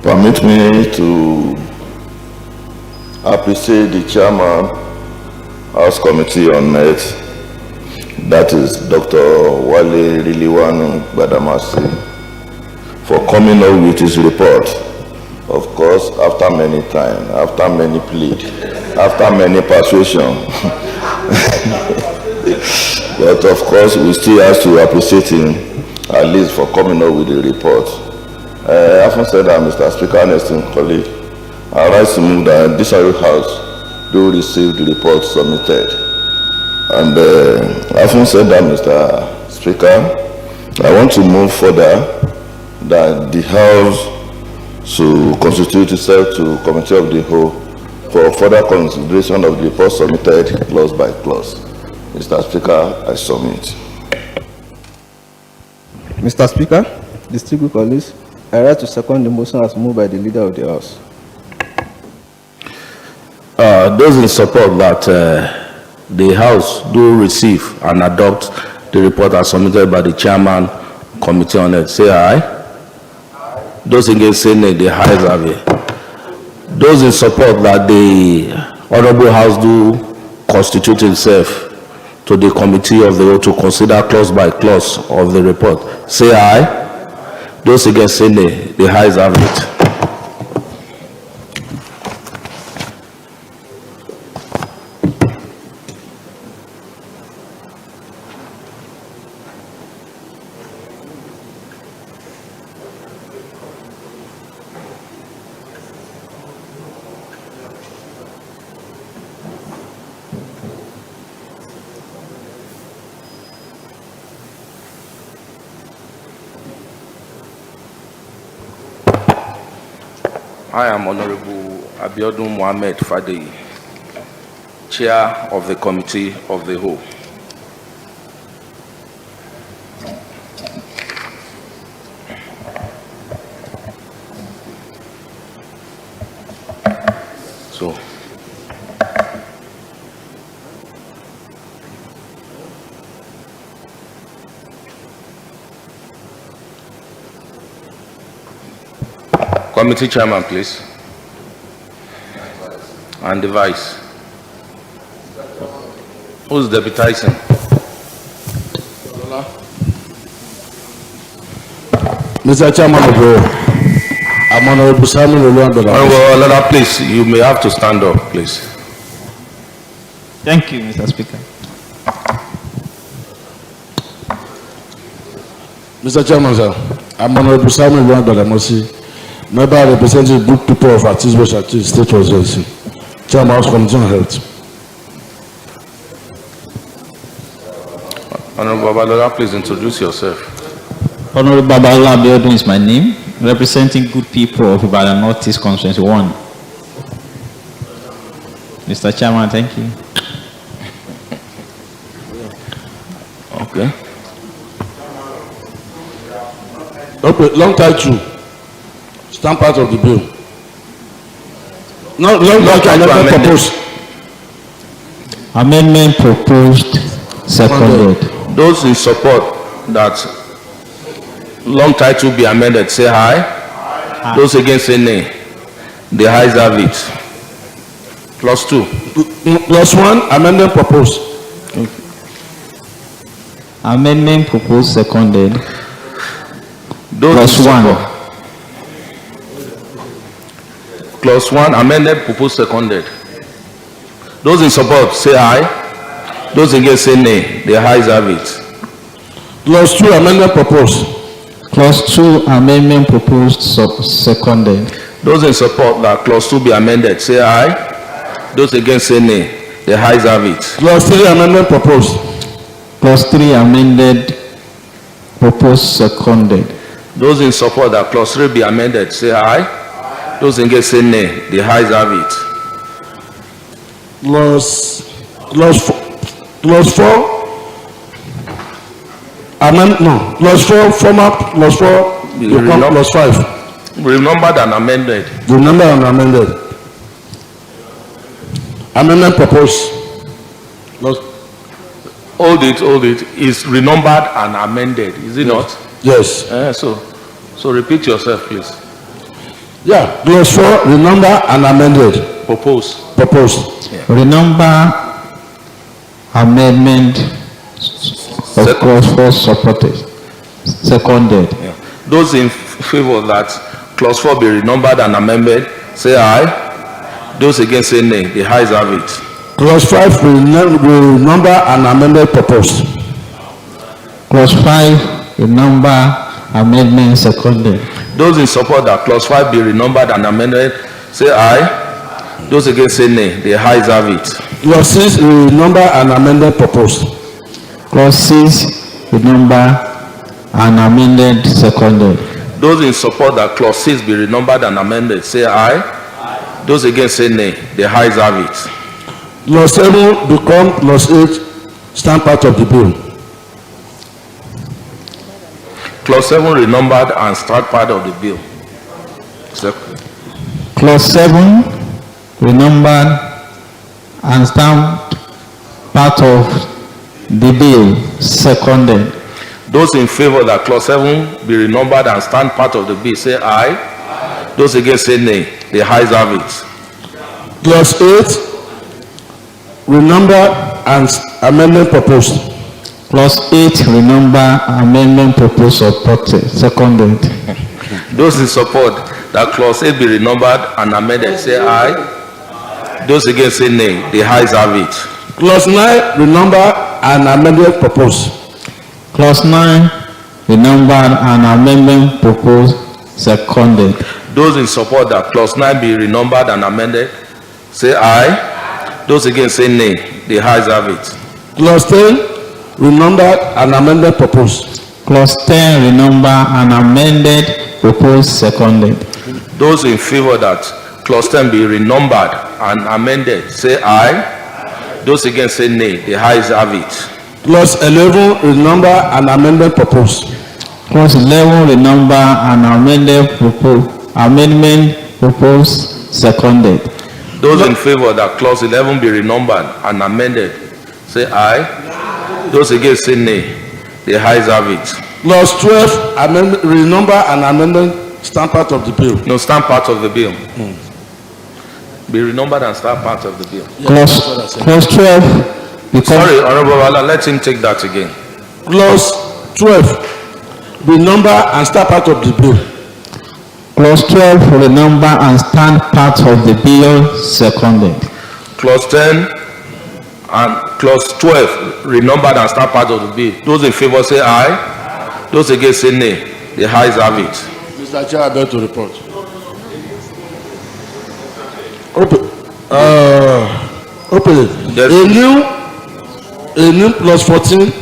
permit me to appreciate the chairman House Committee on Health, that is Dr. Wale Riliwanu Badamasi, for coming up with his report. Of course, after many times, after many plead, after many persuasion. But of course, we still have to appreciate him, at least for coming up with the report. Having said that, Mr. Speaker and esteemed colleague, I rise to move that this House do receive the report submitted. And having said that, Mr. Speaker, I want to move further that the House to constitute itself to Committee of the Whole for further consideration of the report submitted clause by clause. Mr. Speaker, I submit. Mr. Speaker, distinguished colleagues, I rise to second the motion as moved by the Leader of the House. Those in support that the House do receive and adopt the report as submitted by the Chairman Committee on Health, say aye. Those against say nay, the ayes have it. Those in support that the Honorable House do constitute itself to the Committee of the Whole to consider clause by clause of the report, say aye. Those against say nay, the ayes have it. I am Honorable Abiodun Mohammed Fadeyi, Chair of the Committee of the Whole. So, Committee Chairman, please. And the Vice. Who's deputizing? Mr. Chairman of the I'm Honorable Simon Honorable, please, you may have to stand up, please. Thank you, Mr. Speaker. Mr. Chairman, sir, I'm Honorable Simon Badamasi, member representing the good people of Atisbo Shati State Presidency, Chairman House Committee on Health. Honorable Babalola, please introduce yourself. Honorable Babalola Abiodun is my name, representing good people of Ibadan Northeast Constituency 1. Mr. Chairman, thank you. Okay. Okay, long title. Stand part of the bill. No, long title proposed. Amendment proposed, seconded. Those in support that long title be amended, say aye. Aye. Those against, say nay. The ayes have it. Plus 2. Plus 1, amendment proposed. Amendment proposed, seconded. Those Plus in 1. support. Plus 1, amended proposed, seconded. Those in support, say aye. Those against, say nay. The ayes have it. Plus 2, amendment proposed. Plus 2, amendment proposed, seconded. Those in support that clause 2 be amended, say aye. Those against, say nay. The ayes have it. Plus 3, amendment proposed. Plus 3, amended proposed, seconded. Those in support that clause 3 be amended, say aye. Those against, say nay. The ayes have it. Plus 4, plus 4, format, plus 4, become plus 5. Renumbered and amended. Renumbered and amended. Amendment proposed. Hold it. Is renumbered and amended, is it not? Yes. So repeat yourself, please. Yeah, plus 4, renumbered and amended. Proposed. Yeah. Renumber, amendment of clause 4 supported, seconded. Yeah. Those in favor that clause 4 be renumbered and amended, say aye. Those against, say nay. The ayes have it. Clause 5 renumber and amended proposed. Clause 5, renumber, amendment, seconded. Those in support that clause 5 be renumbered and amended, say aye. Those against, say nay. The ayes have it. Clause 6 renumber and amended proposed. Clause 6, renumber and amended, seconded. Those in support that clause 6 be renumbered and amended, say aye. Those against, say nay. The ayes have it. Clause 7 become clause 8, stand part of the bill. Clause 7 renumbered and start part of the bill. Clause 7, renumbered and stand part of the bill, seconded. Those in favor that clause 7 be renumbered and stand part of the bill, say aye. Those against, say nay. The ayes have it. Clause 8, renumber and amendment proposed. Clause 8, renumber, amendment proposed, supported, seconded. Those in support that clause 8 be renumbered and amended, say aye. Those against, say nay. The ayes have it. Clause 9, renumber and amendment proposed. Clause 9, renumbered and amendment proposed, seconded. Those in support that clause 9 be renumbered and amended, say aye. Those against, say nay. The ayes have it. Clause 10, renumbered and amended proposed. Clause 10, renumbered and amended proposed, seconded. Those in favor that clause 10 be renumbered and amended, say aye. Those against, say nay. The ayes have it. Clause 11, renumber and amendment proposed. Clause 11, renumber and amendment proposed, seconded. Those in favor that clause 11 be renumbered and amended, say aye. Those against, say nay. The ayes have it. Clause 12, renumber and amendment stand part of the bill. No, stand part of the bill. Be renumbered and stand part of the bill. Clause 12. Sorry, Honorable Wala, let him take that again. Clause 12, renumber and stand part of the bill. Clause 12, renumber and stand part of the bill, seconded. Clause 10 and clause 12, renumbered and stand part of the bill. Those in favor, say aye. Those against, say nay. The ayes have it. Mr. Chair, I beg to report. Open it. Yes. A new plus 14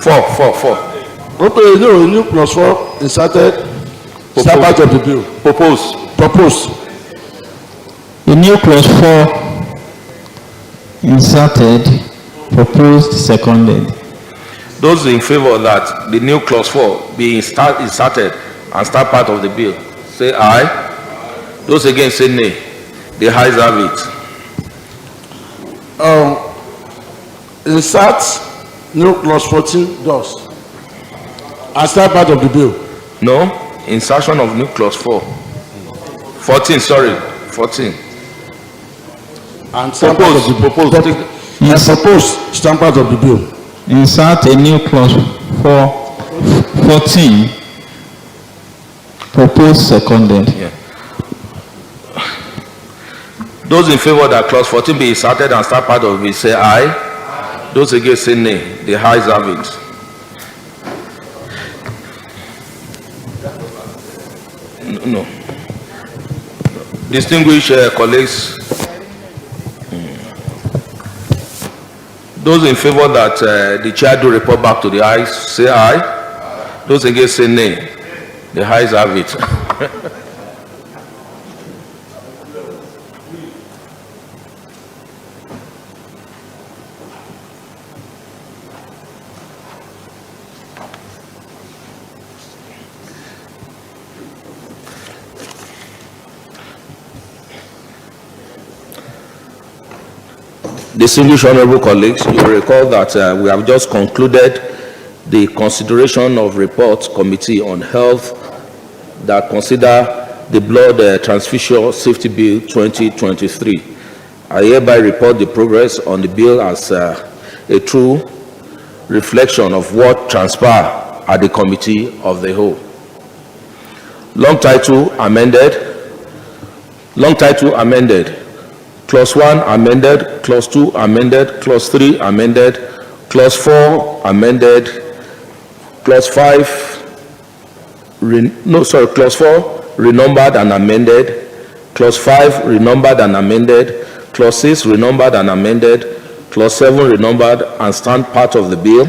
Four. Okay, no, new plus 4 inserted. Start part of the bill. Proposed. A new clause 4 inserted, proposed, seconded. Those in favor that the new clause 4 be inserted and start part of the bill, say aye. Those against say nay. The ayes have it. Insert new clause 14 does. And start part of the bill. No, insertion of new clause 4. 14, sorry, 14. And start part of the proposed. Yes. Proposed stamp part of the bill. Insert a new clause 14, proposed, seconded. Yeah. Those in favor that clause 14 be inserted and start part of it say aye. Those against say nay. The ayes have it. No. Distinguished colleagues, those in favor that the chair do report back to the ayes say aye. Those against say nay. The ayes have it. Distinguished honorable colleagues, you will recall that we have just concluded the consideration of report committee on health that consider the blood transfusion safety bill 2023. I hereby report the progress on the bill as a true reflection of what transpired at the committee of the whole. Long title amended. Clause 1 amended, Clause 2 amended, Clause 3 amended, Clause 4 amended, Clause 5, Clause 4 renumbered and amended, Clause 5 renumbered and amended, Clause 6 renumbered and amended, Clause 7 renumbered and stand part of the bill,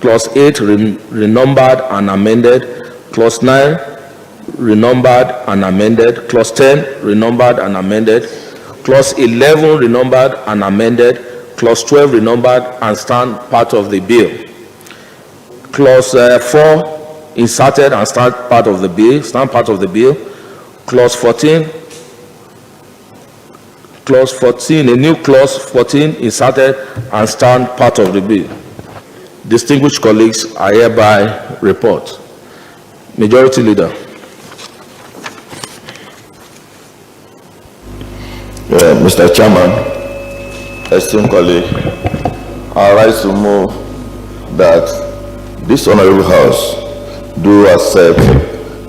Clause 8 renumbered and amended, Clause 9 renumbered and amended, Clause 10 renumbered and amended, Clause 11 renumbered and amended, Clause 12 renumbered and stand part of the bill. Clause 4 inserted and stand part of the bill. Clause 14, a new clause 14 inserted and stand part of the bill. Distinguished colleagues, I hereby report. Majority Leader. Mr. Chairman, esteemed colleague, I rise to move that this honorable House do accept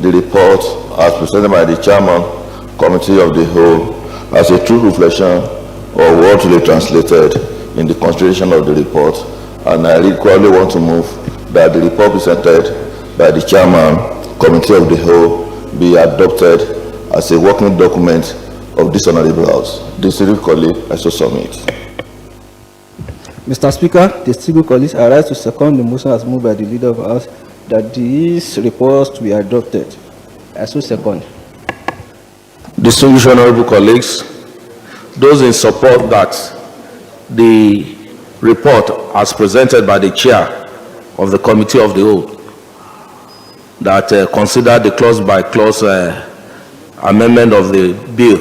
the report as presented by the Chairman, Committee of the Whole, as a true reflection of what really translated in the consideration of the report. And I equally want to move that the report presented by the Chairman, Committee of the Whole, be adopted as a working document of this honorable House. Distinguished colleague, I so submit. Mr. Speaker, distinguished colleagues, I rise to second the motion as moved by the Leader of the House that these reports be adopted. I so second. Distinguished honorable colleagues, those in support that the report as presented by the chair of the Committee of the Whole, that consider the clause by clause amendment of the bill.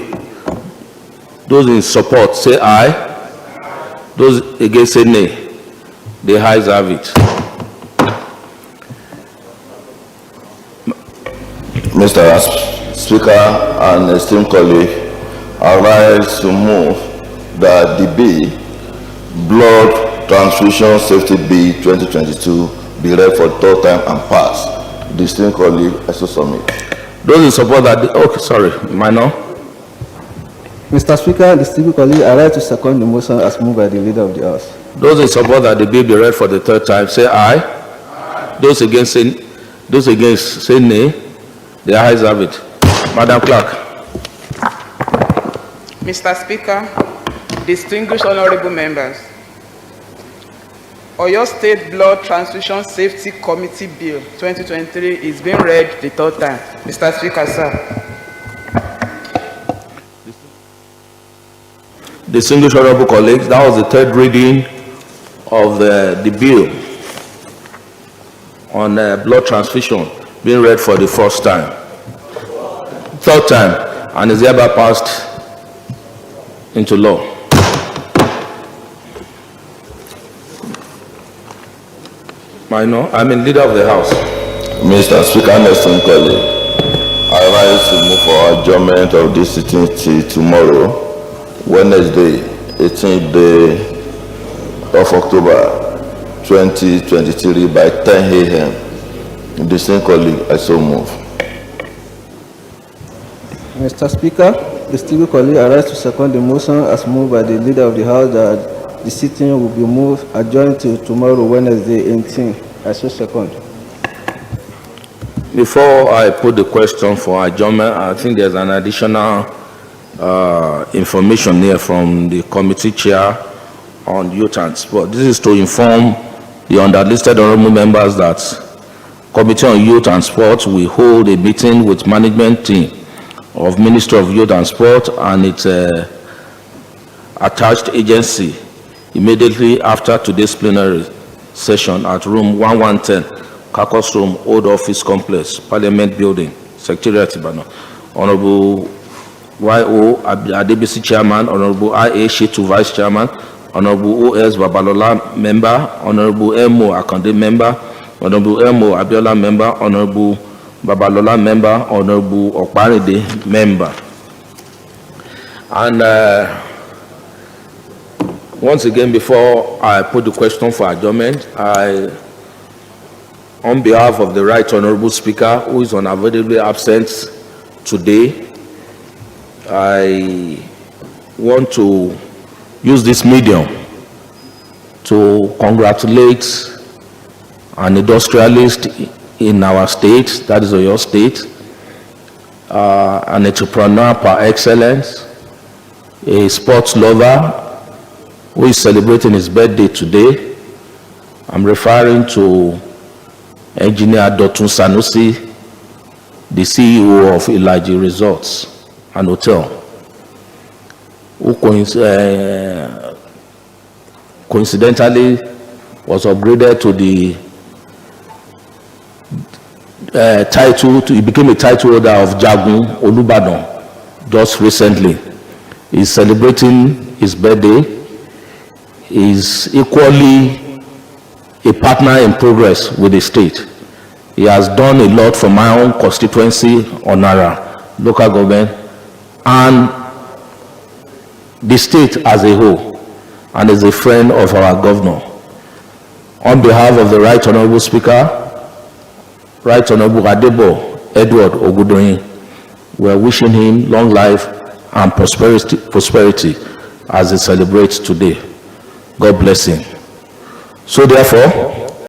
Those in support say aye. Those against say nay. The ayes have it. Mr. Speaker and esteemed colleague, I rise to move that the bill, Blood Transfusion Safety Bill 2022, be read for the third time and pass. Distinguished colleague, I so submit. Those in support that, minor. Mr. Speaker, distinguished colleagues, I rise to second the motion as moved by the Leader of the House. Those in support that the bill be read for the third time say aye. Those against say nay. The ayes have it. Madam Clerk. Mr. Speaker, distinguished honorable members, Oyo State Blood Transfusion Safety Committee Bill 2023 is being read the third time. Mr. Speaker, sir. Distinguished honorable colleagues, that was the third reading of the bill on blood transfusion being read for the first time. Third time, and is hereby passed into law. I'm in leader of the House. Mr. Speaker, next colleague, I rise to move for adjournment of this sitting till tomorrow, Wednesday, 18th day of October 2023 by 10 a.m. The same colleague, I so move. Mr. Speaker, the distinguished colleague, I rise to second the motion as moved by the leader of the House that the sitting will be moved adjourned till tomorrow, Wednesday, 18th. I so second. Before I put the question for adjournment, I think there's an additional information here from the committee chair on youth and sport. This is to inform the underlisted honorable members that Committee on Youth and Sport will hold a meeting with management team of Ministry of Youth and Sport and its attached agency immediately after today's plenary session at room 1110, Kakos Room, Old Office Complex, Parliament Building, Secretariat Ibadan. Honorable Y.O. Adebisi Chairman, Honorable I.A. Shitu Vice Chairman, Honorable O.S. Babalola Member, Honorable M.O. Akande Member, Honorable M.O. Abiola Member, Honorable Babalola Member, Honorable Okparede Member. And once again, before I put the question for adjournment, on behalf of the Right Honorable Speaker, who is unavoidably absent today, I want to use this medium to congratulate an industrialist in our state, that is Oyo State, an entrepreneur par excellence, a sports lover who is celebrating his birthday today. I'm referring to Engineer Dotun Sanusi, the CEO of Ilaji Resorts and Hotel, who coincidentally was upgraded to the he became a title holder of Jagun Olubadan just recently. He's celebrating his birthday. He's equally a partner in progress with the state. He has done a lot for my own constituency, Onara, local government, and the state as a whole, and is a friend of our governor. On behalf of the Right Honorable Speaker, Right Honorable Adebo Edward Ogudoyin, we're wishing him long life and prosperity as he celebrates today. God bless him. So therefore,